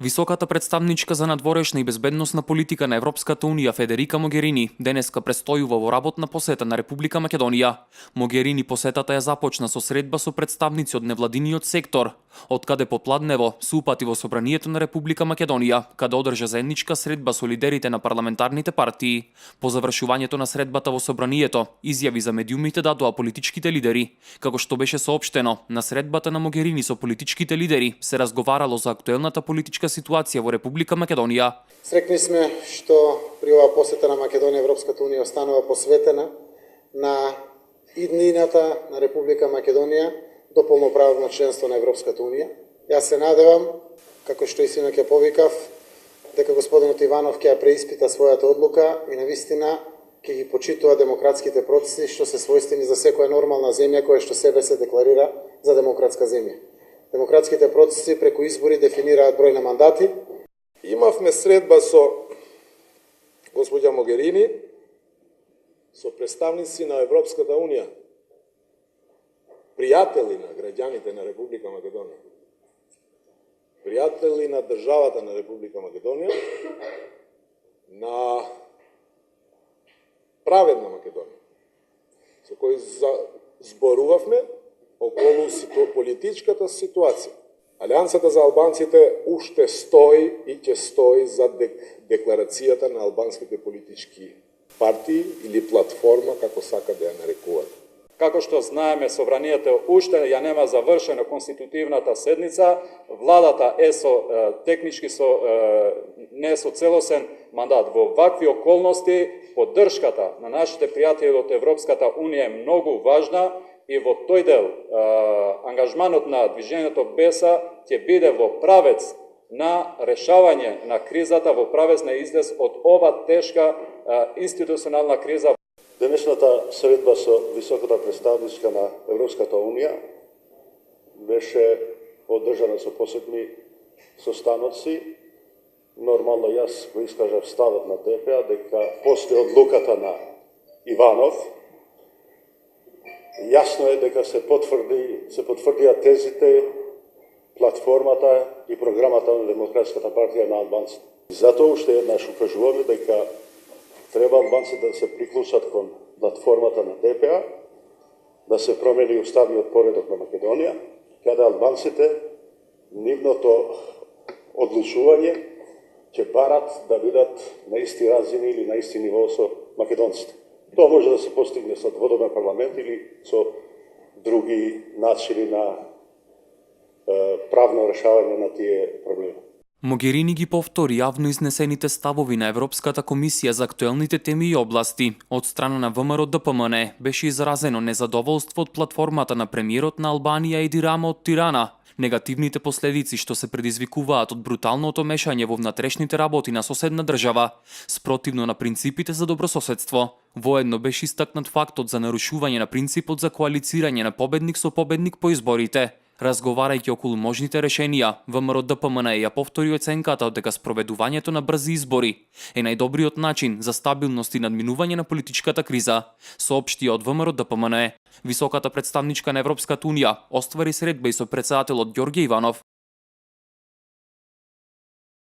Високата представничка за надворешна и безбедносна политика на Европската унија Федерика Могерини денеска престојува во работна посета на Република Македонија. Могерини посетата ја започна со средба со представници од невладиниот сектор, откаде попладнево се упати во собранието на Република Македонија, каде одржа заедничка средба со лидерите на парламентарните партии. По завршувањето на средбата во собранието, изјави за медиумите дадоа политичките лидери. Како што беше соопштено, на средбата на Могерини со политичките лидери се разговарало за актуелната политичка ситуација во Република Македонија. Срекни сме што при оваа посета на Македонија Европската унија останува посветена на иднината на Република Македонија до полноправно членство на Европската унија. Јас се надевам, како што и синоќ ја повикав, дека господинот Иванов ќе ја преиспита својата одлука и навистина ќе ги почитува демократските процеси што се својствени за секоја нормална земја која што себе се декларира за демократска земја. Демократските процеси преку избори дефинираат број на мандати. Имавме средба со господја Могерини, со представници на Европската унија, пријатели на граѓаните на Република Македонија, пријатели на државата на Република Македонија, на праведна Македонија, со кои зборувавме околу политичката ситуација. Алијансата за албанците уште стои и ќе стои за декларацијата на албанските политички партии или платформа, како сака да ја нарекуваат. Како што знаеме, собранието уште ја нема завршена конститутивната седница, владата е не е со целосен мандат. Во вакви околности, поддршката на нашите пријатели од Европската унија е многу важна и во тој дел ангажманот на движењето БЕСА ќе биде во правец на решавање на кризата, во правец на излез од ова тешка институционална криза. Денешната средба со високата представничка на Европската унија беше одржана со посебни состаноци. Нормално јас го искажав ставот на ДПА дека после одлуката на Иванов јасно е дека се потврдија тезите, платформата и програмата на Демократската партија на албанците. Затоа уште еднаш укажуваме дека треба албанците да се приклучат кон платформата на ДПА, да се промени уставниот поредок на Македонија, каде албанците нивното одлучување ќе барат да бидат на исти разини или на исти ниво со македонците. Тоа може да се постигне со дводомен парламент или со други начини на правно решавање на тие проблеми. Могерини ги повтори јавно изнесените ставови на Европската комисија за актуелните теми и области. Од страна на ВМРО ДПМН беше изразено незадоволство од платформата на премиерот на Албанија Еди Рама од Тирана. Негативните последици што се предизвикуваат од бруталното мешање во внатрешните работи на соседна држава, спротивно на принципите за добрососедство. Воедно беше истакнат фактот за нарушување на принципот за коалицирање на победник со победник по изборите. Разговарајќи околу можните решенија, ВМРО ДПМН ја повтори оценката дека спроведувањето на брзи избори е најдобриот начин за стабилност и надминување на политичката криза, соопшти од ВМРО ДПМН. Високата представничка на Европската унија оствари средба и со претседателот Ѓорѓе Иванов.